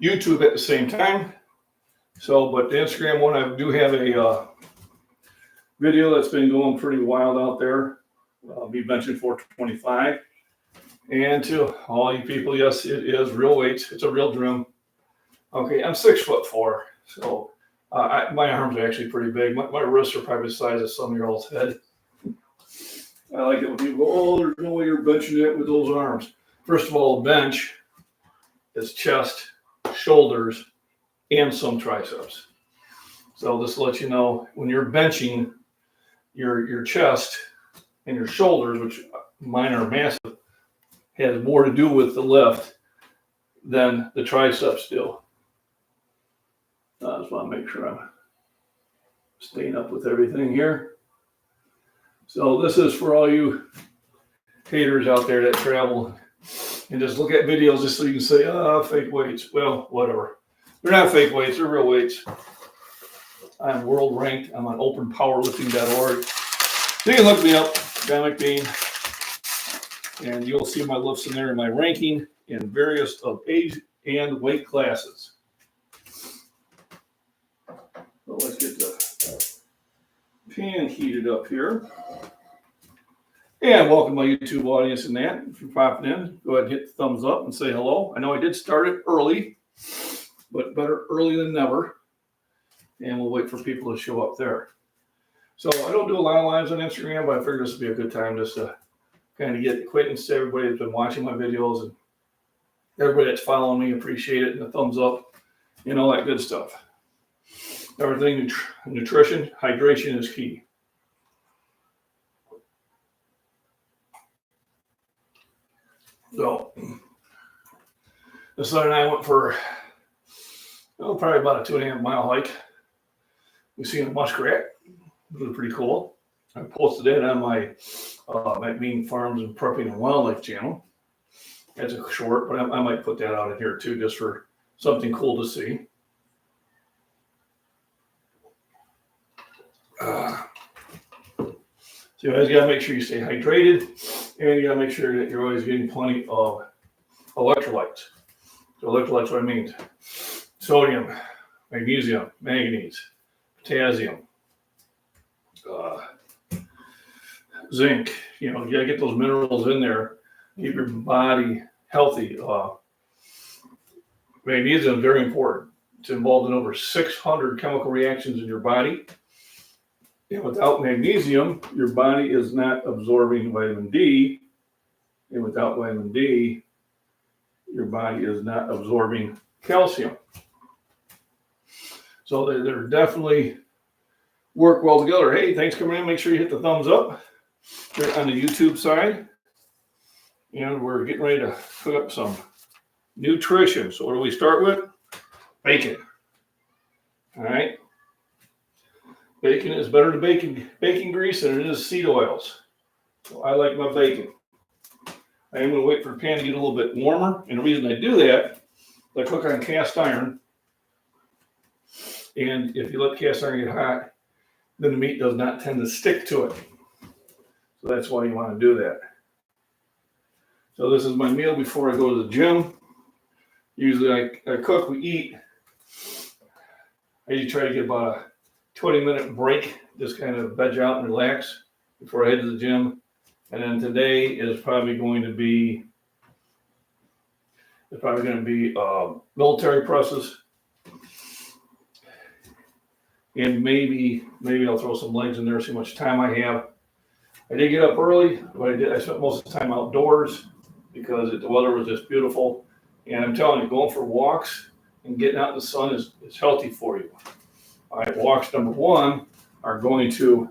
YouTube at the same time. So, but the Instagram one, I do have a video that's been going pretty wild out there. Me benching 425. And to all you people, yes, it is real weights. It's a real drum. Okay, I'm 6'4", so my arms are actually pretty big. My wrists are probably the size of some year old's head. I like it when people go, "Oh, there's no way you're benching it with those arms." First of all, a bench is chest, shoulders, and some triceps. So this lets you know when you're benching your chest and your shoulders, which mine are massive, has more to do with the lift than the triceps do. I just want to make sure I'm staying up with everything here. So this is for all you haters out there that travel and just look at videos just so you can say, fake weights. Well, whatever. They're not fake weights, they're real weights. I'm world ranked. I'm on openpowerlifting.org. So you can look me up, John McBean, and you'll see my lifts in there and my ranking in various of age and weight classes. So let's get the pan heated up here. And welcome my YouTube audience and that. If you're popping in, go ahead and hit the thumbs up and say hello. I know I did start it early, but better early than never. And we'll wait for people to show up there. So I don't do a lot of lives on Instagram, but I figured this would be a good time just to kind of get acquaintance to everybody that's been watching my videos and everybody that's following me. Appreciate it, and the thumbs up and all that good stuff. Everything, nutrition, hydration is key. So this son and I went for probably about a 2.5 mile hike. We seen a muskrat. It was pretty cool. I posted it on my McBean Farms and Prepping and Wildlife channel. That's a short, but I might put that out in here too, just for something cool to see. So you guys got to make sure you stay hydrated, and you got to make sure that you're always getting plenty of electrolytes. So electrolytes, what I mean: sodium, magnesium, manganese, potassium, zinc. You know, you got to get those minerals in there, keep your body healthy. Magnesium is very important. It's involved in over 600 chemical reactions in your body. And without magnesium, your body is not absorbing vitamin D. And without vitamin D, your body is not absorbing calcium. So they're definitely work well together. Hey, thanks for coming in. Make sure you hit the thumbs up here on the YouTube side. And we're getting ready to cook up some nutrition. So what do we start with? Bacon. All right. Bacon is better than bacon grease than it is seed oils. So I like my bacon. I am going to wait for the pan to get a little bit warmer. And the reason I do that is I cook on cast iron. And if you let cast iron get hot, then the meat does not tend to stick to it. So that's why you want to do that. So this is my meal before I go to the gym. Usually I cook, we eat. I usually try to get about a 20-minute break, just kind of veg out and relax before I head to the gym. And then today is probably going to be military presses. And maybe I'll throw some legs in there, see how much time I have. I did get up early, but I spent most of the time outdoors because the weather was just beautiful. And I'm telling you, going for walks and getting out in the sun is healthy for you. All right, walks number one are going to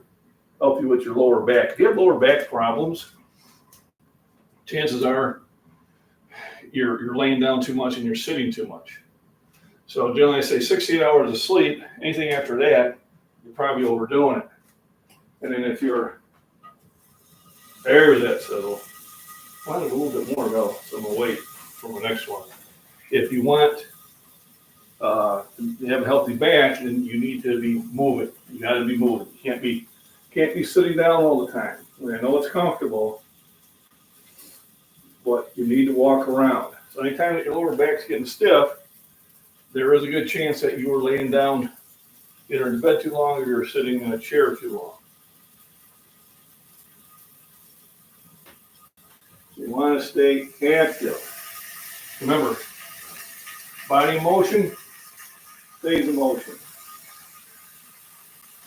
help you with your lower back. If you have lower back problems, chances are you're laying down too much and you're sitting too much. So generally I say 68 hours of sleep. Anything after that, you're probably overdoing it. And then if there's that sizzle. I want a little bit more though, so I'm gonna wait for the next one. If you want to have a healthy back, then you need to be moving. You got to be moving. You can't be sitting down all the time. I know it's comfortable, but you need to walk around. So anytime that your lower back's getting stiff, there is a good chance that you were laying down either in bed too long or you're sitting in a chair too long. So you want to stay active. Remember, body in motion stays in motion.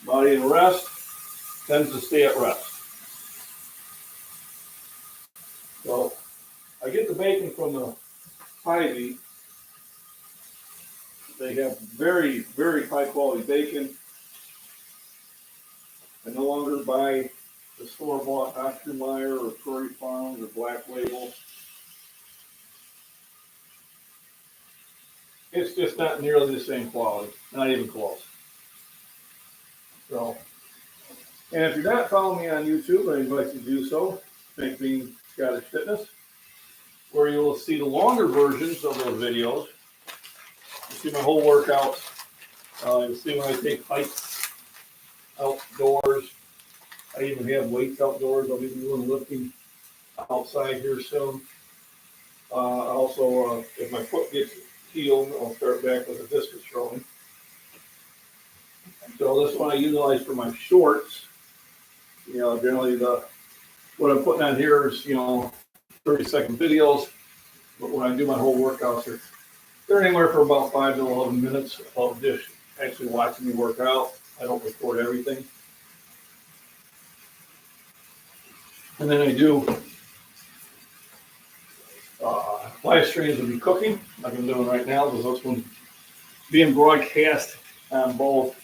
Body in rest tends to stay at rest. So I get the bacon from the Hy-Vee. They have very, very high quality bacon. I no longer buy the store-bought Oscar-Mayer or Prairie Farms or Black Label. It's just not nearly the same quality, not even close. So, and if you're not following me on YouTube, I invite you to do so. Think Being Scottish Fitness, where you will see the longer versions of those videos. You see my whole workouts. You'll see when I take hikes outdoors. I even have weights outdoors. I'll be doing lifting outside here soon. Also, if my foot gets healed, I'll start back with a discus throwing. So this one I utilize for my shorts. Generally what I'm putting on here is 30-second videos. But when I do my whole workouts, they're anywhere from about 5 to 11 minutes of just actually watching me work out. I don't record everything. And then I do live streams of me cooking, like I'm doing right now. There's this one being broadcast on both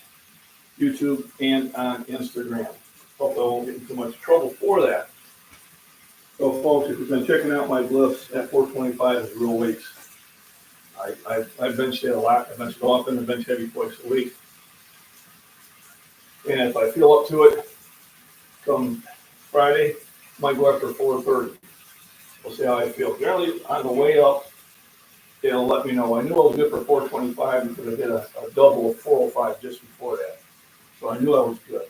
YouTube and on Instagram. Hope I won't get in too much trouble for that. So folks, if you've been checking out my lifts at 425 is real weights. I bench it a lot. I bench it often. I bench heavy twice a week. And if I feel up to it, come Friday, I might go after 430. We'll see how I feel. Generally, on the way up, it'll let me know. I knew I was good for 425 because I did a double of 405 just before that. So I knew I was good.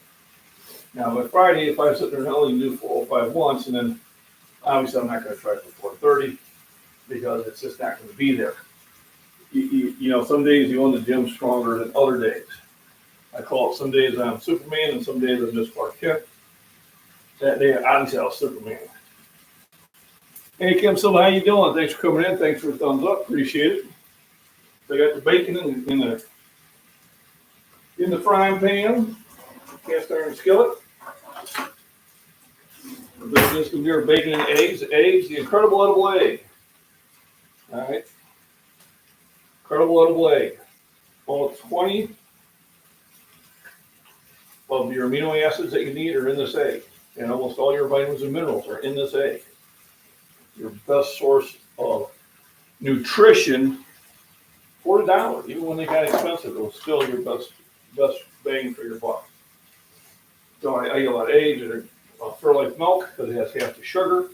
Now, by Friday, if I sit there and only do 405 once, and then obviously I'm not going to try for 430 because it's just not going to be there. Some days you go in the gym stronger than other days. I call it some days I'm Superman and some days I'm just Clark Kent. That day, obviously I was Superman. Hey, Kim Silva, how you doing? Thanks for coming in. Thanks for the thumbs up. Appreciate it. I got the bacon in the frying pan, cast iron skillet. This can be our bacon and eggs. Eggs, the incredible edible egg. All right. Incredible edible egg. All 20 of your amino acids that you need are in this egg. And almost all your vitamins and minerals are in this egg. Your best source of nutrition for $1. Even when they got expensive, it was still your best bang for your buck. So I eat a lot of eggs and Fairlife milk because it has half the sugar,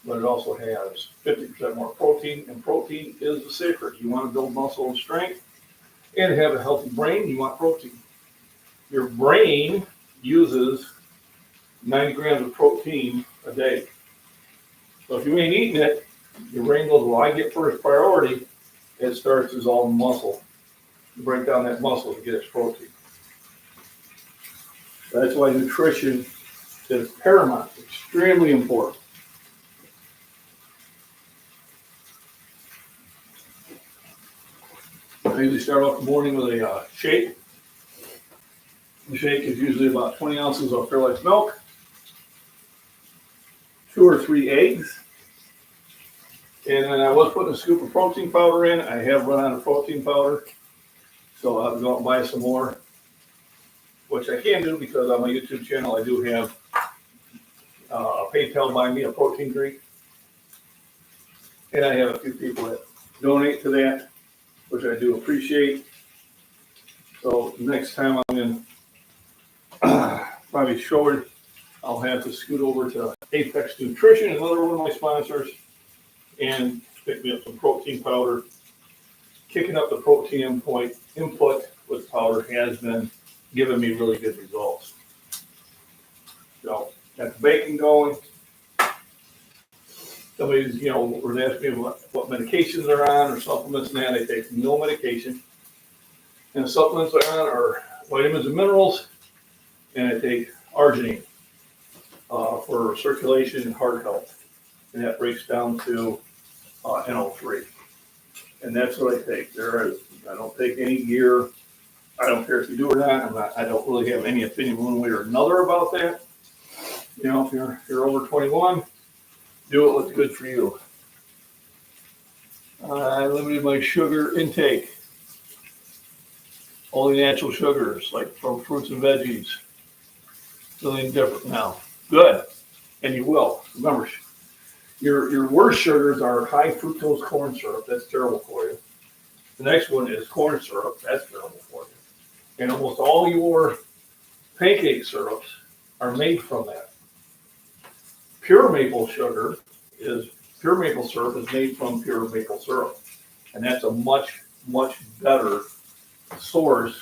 but it also has 50% more protein, and protein is the secret. You want to build muscle and strength and have a healthy brain, you want protein. Your brain uses 90 grams of protein a day. So if you ain't eating it, your brain goes, well, I get first priority. It starts as all muscle. You break down that muscle to get its protein. That's why nutrition is paramount, extremely important. I usually start off the morning with a shake. The shake is usually about 20 ounces of Fairlife milk, 2 or 3 eggs, and then I was putting a scoop of protein powder in. I have run out of protein powder, so I'll go out and buy some more, which I can do because on my YouTube channel I do have a PayPal buy me a protein drink, and I have a few people that donate to that, which I do appreciate. So next time I'm in probably short, I'll have to scoot over to Apex Nutrition, another one of my sponsors, and pick me up some protein powder. Kicking up the protein input with powder has been giving me really good results. So got the bacon going. somebody, would ask me what medications they're on or supplements and that. I take no medication. And the supplements I'm on are vitamins and minerals, and I take arginine for circulation and heart health. And that breaks down to NO3. And that's what I take. I don't take any gear. I don't care if you do or not. I don't really have any opinion one way or another about that. If you're over 21, do what's good for you. I limited my sugar intake. Only natural sugars, like from fruits and veggies. Something different now. Good. And you will. Remember, your worst sugars are high fructose corn syrup. That's terrible for you. The next one is corn syrup. That's terrible for you. And almost all your pancake syrups are made from that. Pure maple syrup is made from pure maple syrup. And that's a much, much better source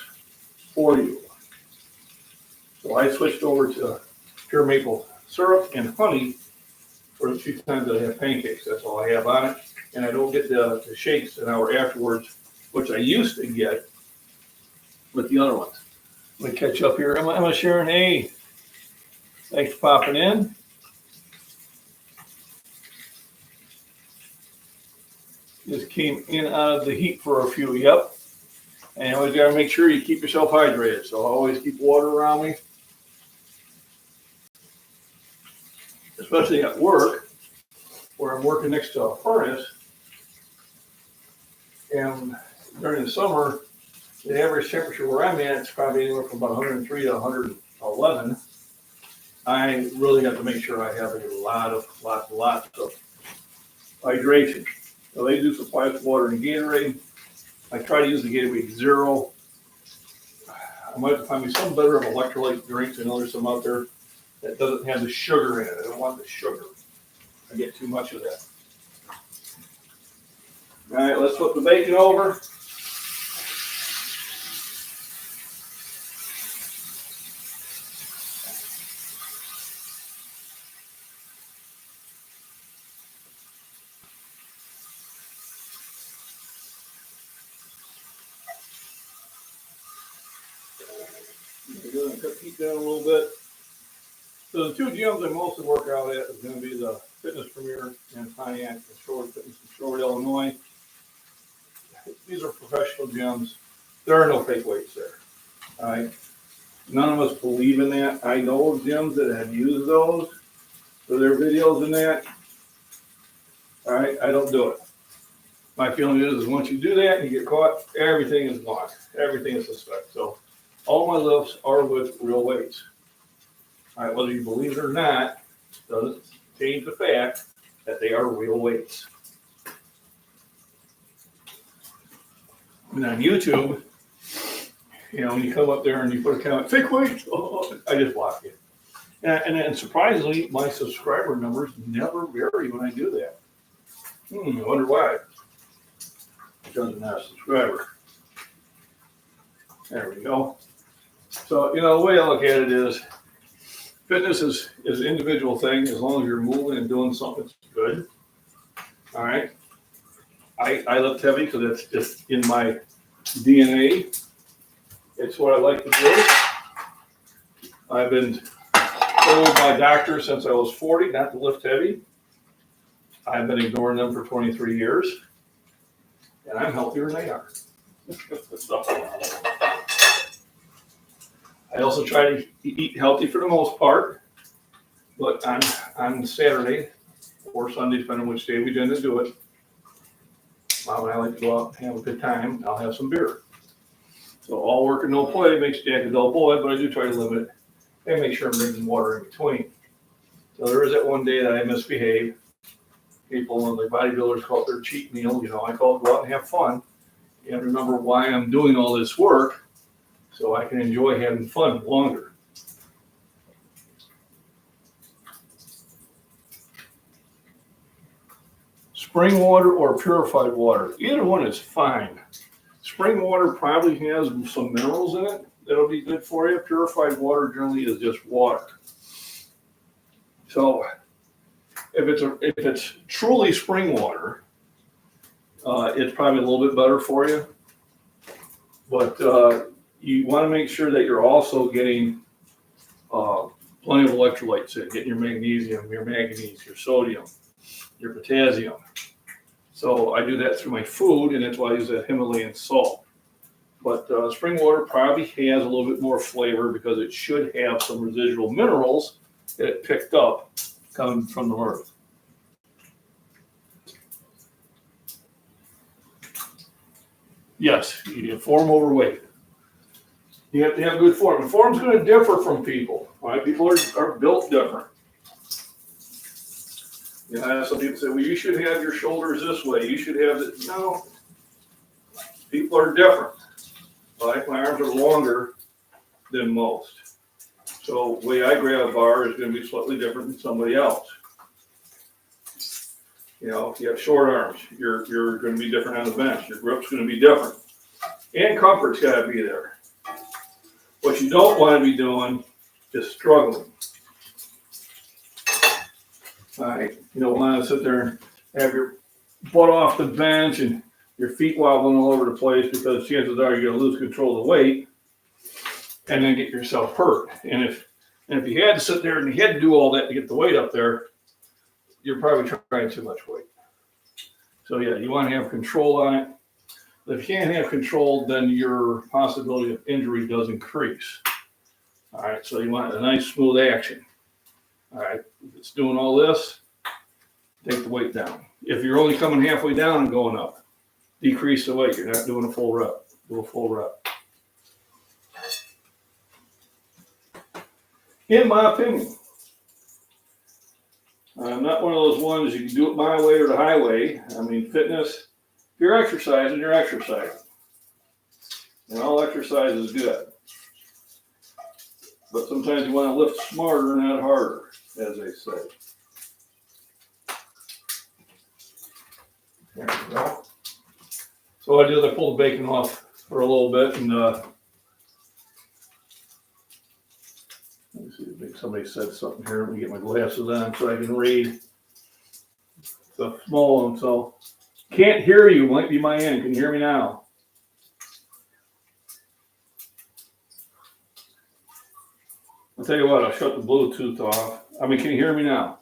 for you. So I switched over to pure maple syrup and honey for the few times that I have pancakes. That's all I have on it. And I don't get the shakes an hour afterwards, which I used to get with the other ones. Let me catch up here. Emma Sharon, hey, thanks for popping in. Just came in out of the heat for a few. Yep. And you always got to make sure you keep yourself hydrated. So I always keep water around me, especially at work, where I'm working next to a furnace. And during the summer, the average temperature where I'm at is probably anywhere from about 103 to 111. I really have to make sure I have lots of hydration. So they do supply us with water and Gatorade. I try to use the Gatorade Zero. I might have to find me some better of electrolyte drinks. I know there's some out there that doesn't have the sugar in it. I don't want the sugar. I get too much of that. All right, let's flip the bacon over. We're going to cut heat down a little bit. So the two gyms I mostly work out at is going to be the Fitness Premier in Pontiac and Shore Fitness in Shore, Illinois. These are professional gyms. There are no fake weights there. All right. None of us believe in that. I know of gyms that have used those for their videos and that. All right. I don't do it. My feeling is once you do that and you get caught, everything is gone. Everything is suspect. So all my lifts are with real weights. All right. Whether you believe it or not, doesn't change the fact that they are real weights. And on YouTube, when you come up there and you put a comment, fake weights, I just block you. And surprisingly, my subscriber numbers never vary when I do that. I wonder why. Because I'm not a subscriber. There we go. So, the way I look at it is, fitness is an individual thing. As long as you're moving and doing something that's good. All right. I lift heavy because that's just in my DNA. It's what I like to do. I've been told by doctors since I was 40 not to lift heavy. I've been ignoring them for 23 years. And I'm healthier than they are. So, I also try to eat healthy for the most part. But on Saturday or Sunday, depending on which day we tend to do it, Mom and I like to go out and have a good time. I'll have some beer. So all work and no play makes Jack a dull boy, but I do try to limit it and make sure I'm drinking water in between. So there is that one day that I misbehave. People, when the bodybuilders call it their cheat meal, I call it go out and have fun. You have to remember why I'm doing all this work so I can enjoy having fun longer. Spring water or purified water. Either one is fine. Spring water probably has some minerals in it that'll be good for you. Purified water generally is just water. So if it's truly spring water, it's probably a little bit better for you. But you want to make sure that you're also getting plenty of electrolytes in, getting your magnesium, your manganese, your sodium, your potassium. So I do that through my food, and that's why I use that Himalayan salt. But spring water probably has a little bit more flavor because it should have some residual minerals that it picked up coming from the earth. Yes, you form overweight. You have to have good form. And form's going to differ from people. All right, people are built different. You know, I have some people say, well, you should have your shoulders this way. You should have it. No, people are different. All right, my arms are longer than most. So the way I grab a bar is going to be slightly different than somebody else. You know, if you have short arms, you're going to be different on the bench. Your grip's going to be different. And comfort's got to be there. What you don't want to be doing is struggling. All right, you don't want to sit there and have your butt off the bench and your feet wobbling all over the place because chances are you're going to lose control of the weight and then get yourself hurt. And if you had to sit there and you had to do all that to get the weight up there, you're probably trying too much weight. So yeah, you want to have control on it. If you can't have control, then your possibility of injury does increase. All right, so you want a nice smooth action. All right, if it's doing all this, take the weight down. If you're only coming halfway down and going up, decrease the weight. You're not doing a full rep. Do a full rep. In my opinion, I'm not one of those ones you can do it my way or the highway. I mean, fitness, if you're exercising, you're exercising. And all exercise is good. But sometimes you want to lift smarter, not harder, as they say. There we go. So what I did is I pulled the bacon off for a little bit and let me see if somebody said something here. Let me get my glasses on so I can read. It's a small one, so can't hear you. Might be my end. Can you hear me now? I'll tell you what, I'll shut the Bluetooth off. I mean, can you hear me now?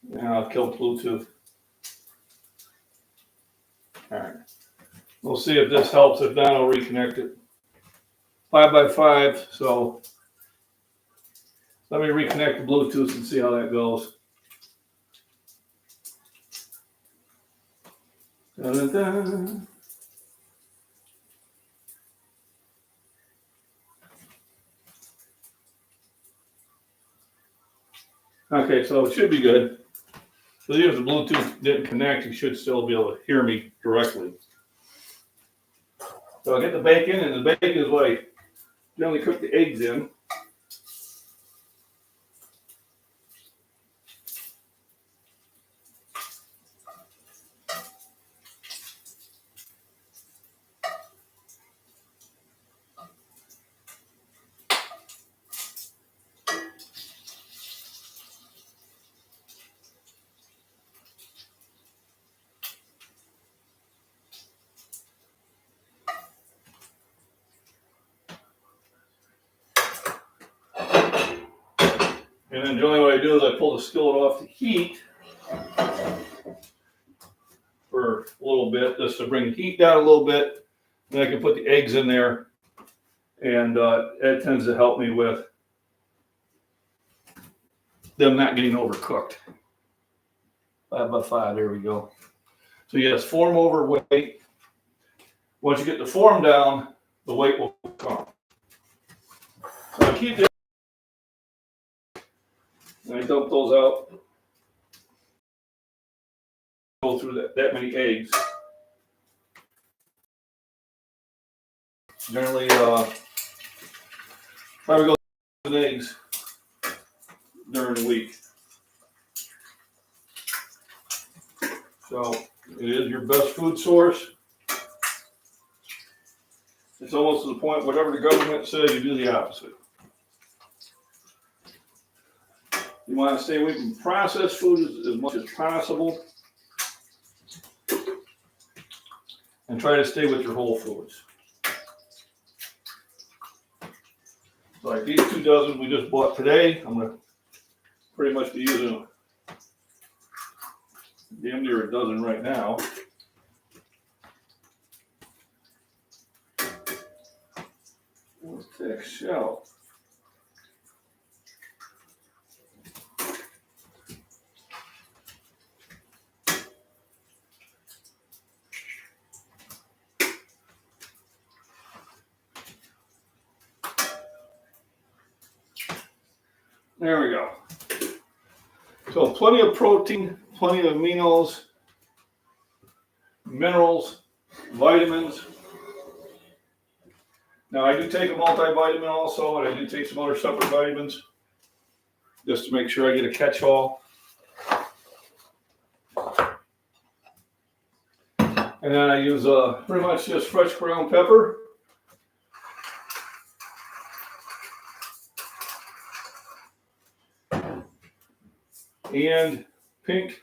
Now I've killed Bluetooth. All right. We'll see if this helps. If not, I'll reconnect it. 5x5, so let me reconnect the Bluetooth and see how that goes. Da-da-da. Okay, so it should be good. So even if the Bluetooth didn't connect, you should still be able to hear me directly. So I'll get the bacon, and the bacon is what I generally cook the eggs in. And then generally what I do is I pull the skillet off the heat for a little bit, just to bring the heat down a little bit. And I can put the eggs in there, and that tends to help me with them not getting overcooked. 5x5, there we go. So yes, form over weight. Once you get the form down, the weight will come. So I keep it. And I dump those out. Go through that many eggs. Generally, probably go 1,000 eggs during the week. So it is your best food source. It's almost to the point, whatever the government says, you do the opposite. You want to stay away from processed food as much as possible. And try to stay with your whole foods. So like these 2 dozen we just bought today, I'm going to pretty much be using damn near a dozen right now. Let's take a shell. There we go. So plenty of protein, plenty of aminos, minerals, vitamins. Now I do take a multivitamin also, and I do take some other separate vitamins just to make sure I get a catch-all. And then I use pretty much just fresh ground pepper. And pink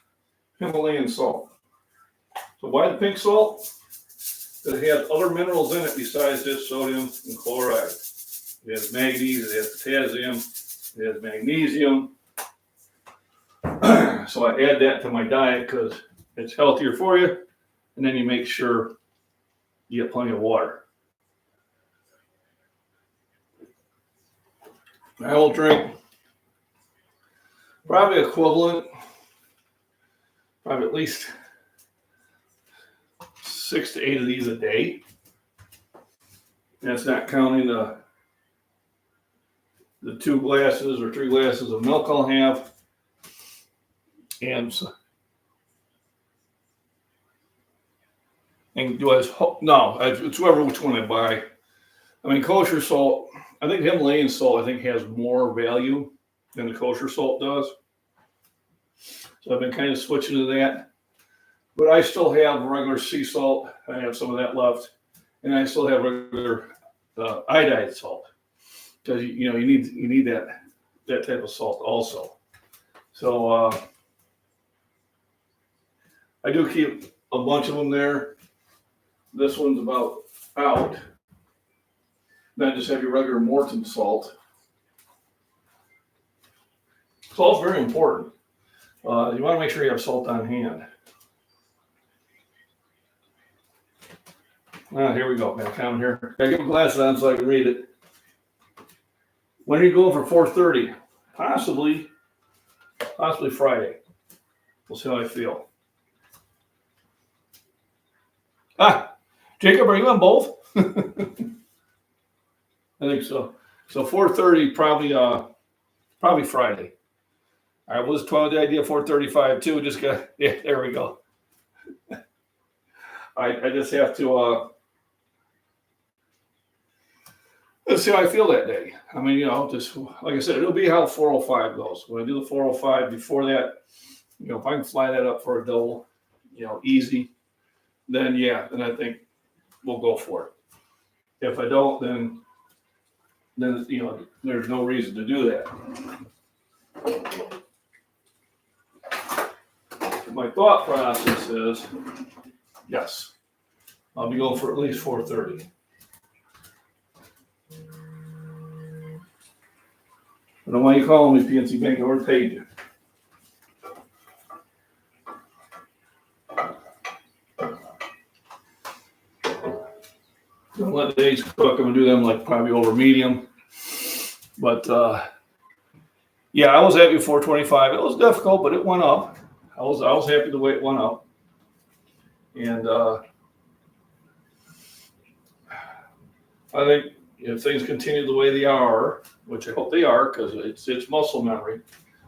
Himalayan salt. So why the pink salt? Because it has other minerals in it besides just sodium and chloride. It has manganese, it has potassium, it has magnesium. So I add that to my diet because it's healthier for you. And then you make sure you get plenty of water. I will drink probably equivalent, probably at least 6 to 8 of these a day. That's not counting the 2 glasses or 3 glasses of milk I'll have. And do I? No, it's whoever which one I buy. I mean, kosher salt. I think Himalayan salt has more value than the kosher salt does. So I've been kind of switching to that. But I still have regular sea salt. I have some of that left, and I still have regular iodized salt because you need that type of salt also. So I do keep a bunch of them there. This one's about out. Then just have your regular Morton salt. Salt's very important. You want to make sure you have salt on hand. Here we go. Got down here. Gotta get my glasses on so I can read it. When are you going for 4:30? Possibly Friday. We'll see how I feel. Jacob, are you on both? I think so. So 4:30 probably Friday. I was told the idea of 4:35 too. Just got there we go. I just have to let's see how I feel that day. I mean, just like I said, it'll be how 405 goes. When I do the 405 before that, if I can fly that up for a double, easy, then I think we'll go for it. If I don't, then there's no reason to do that. My thought process is, yes, I'll be going for at least 4:30. I don't know why you calling me, PNC Bank. I already paid you. Don't let the eggs cook. I'm going to do them probably over medium. But, I was happy with 425. It was difficult, but it went up. I was happy the way it went up. And I think if things continue the way they are, which I hope they are, because it's muscle memory.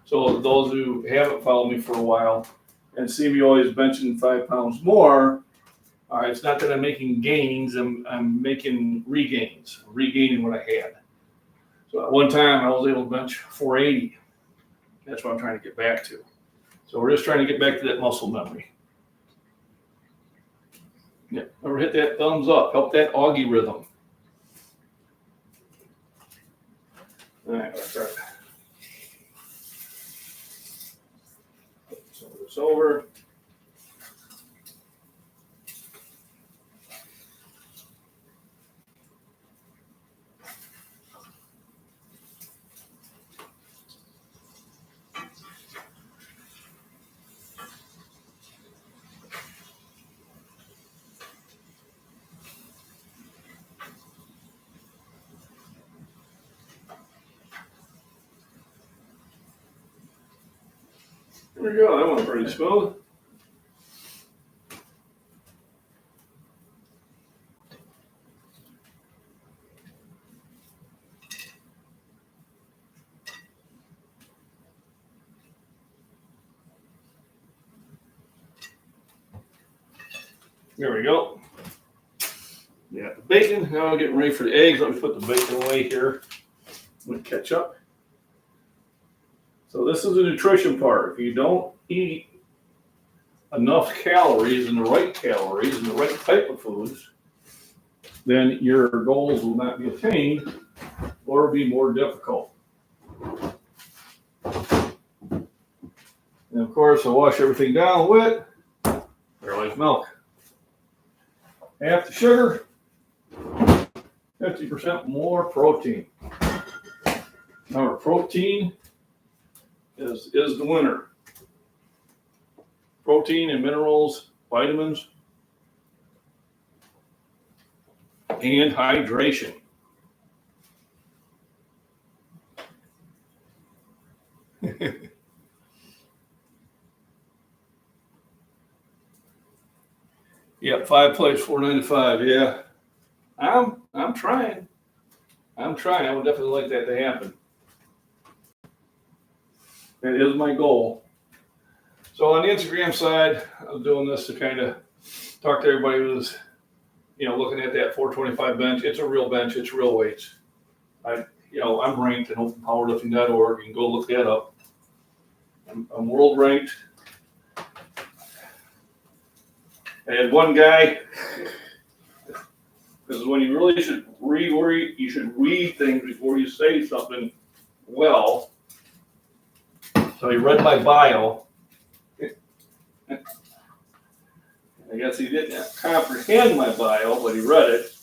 So those who haven't followed me for a while and see me always benching 5 pounds more, it's not that I'm making gains, I'm making regains, regaining what I had. So at one time I was able to bench 480. That's what I'm trying to get back to. So we're just trying to get back to that muscle memory. Yeah, remember, hit that thumbs up, help that Augie rhythm. All right, let's start. So this over. There we go. That went pretty smooth. There we go. Yeah, the bacon. Now I'm getting ready for the eggs. Let me put the bacon away here. I'm going to catch up. So this is the nutrition part. If you don't eat enough calories and the right type of foods, then your goals will not be attained or be more difficult. And of course, I wash everything down with Fairlife milk. Half the sugar, 50% more protein. Remember, protein is the winner. Protein and minerals, vitamins, and hydration. Yep, 5 plates, $4.95. Yeah, I'm trying. I would definitely like that to happen. That is my goal. So on the Instagram side, I'm doing this to kind of talk to everybody who's, looking at that 425 bench. It's a real bench. It's real weights. I'm ranked in openpowerlifting.org. You can go look that up. I'm world ranked. I had one guy. This is when you really should read things before you say something well. So he read my bio. I guess he didn't comprehend my bio, but he read it.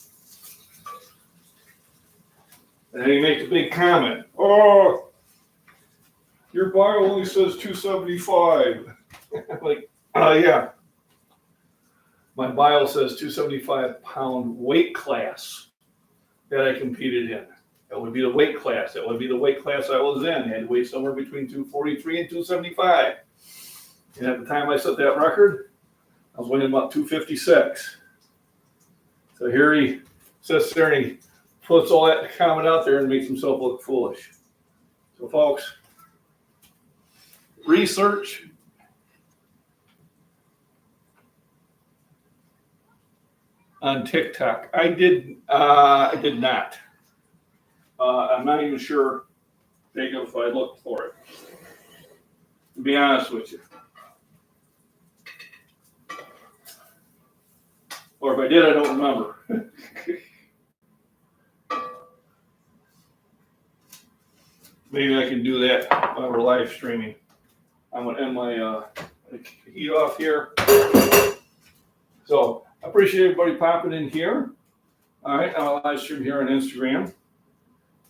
And then he makes a big comment. Oh, your bio only says 275. I'm like, yeah. My bio says 275-pound weight class that I competed in. That would be the weight class. That would be the weight class I was in. I had to weigh somewhere between 243 and 275. And at the time I set that record, I was weighing about 256. So here he sits there and he puts all that comment out there and makes himself look foolish. So folks, research. On TikTok, I did not. I'm not even sure, Jacob, if I looked for it. To be honest with you. Or if I did, I don't remember. Maybe I can do that while we're live streaming. I'm going to end my heat off here. So I appreciate everybody popping in here. All right, I'll live stream here on Instagram.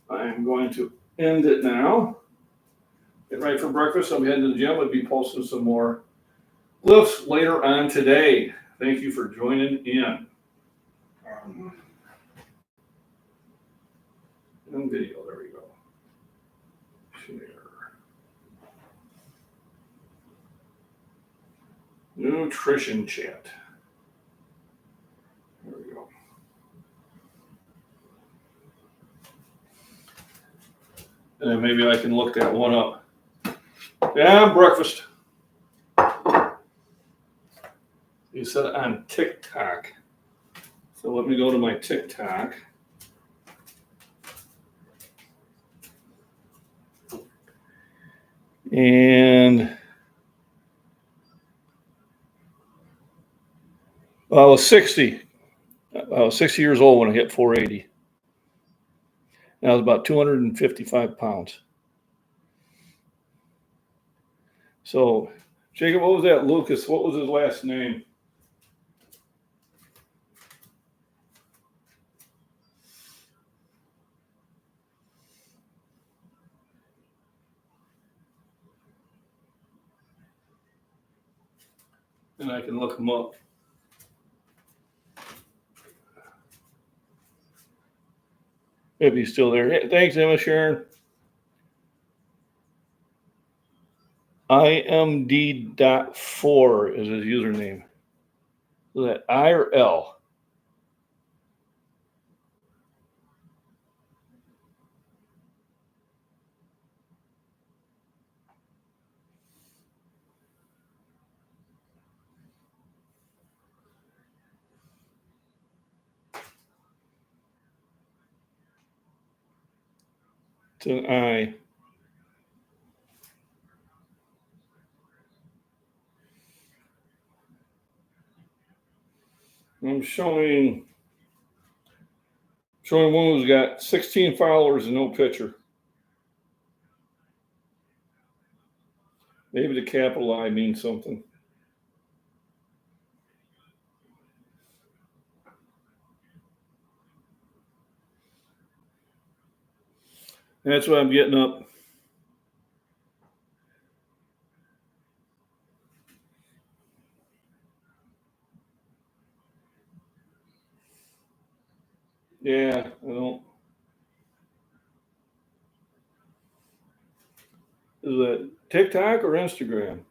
I'm going to end it now. Get ready for breakfast. I'm heading to the gym. I'll be posting some more lifts later on today. Thank you for joining in. And video, there we go. Share. Nutrition chat. There we go. And then maybe I can look that one up. Yeah, breakfast. You said on TikTok. So let me go to my TikTok. And I was 60. I was 60 years old when I hit 480. And I was about 255 pounds. So, Jacob, what was that? Lucas, what was his last name? And I can look him up. If he's still there. Hey, thanks, Emma Sharon. IMD.4 is his username. Is that I or L? It's an I. I'm showing one who's got 16 followers and no picture. Maybe the capital I means something. And that's what I'm getting up. Yeah, I don't. Is that TikTok or Instagram?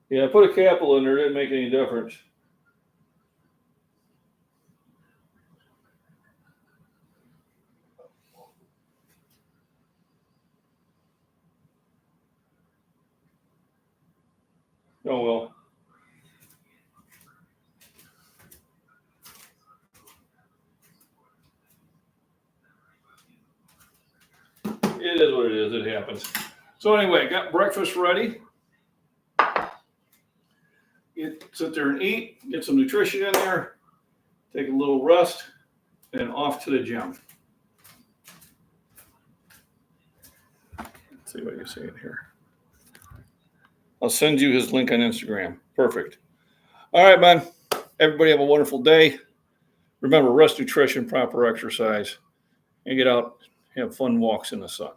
Yeah, I put a capital in there. Didn't make any difference. Oh well. It is what it is. It happens. So anyway, got breakfast ready. Sit there and eat. Get some nutrition in there. Take a little rest, and off to the gym. Let's see what you're saying here. I'll send you his link on Instagram. Perfect. All right, man. Everybody have a wonderful day. Remember, rest, nutrition, proper exercise, and get out, have fun walks in the sun.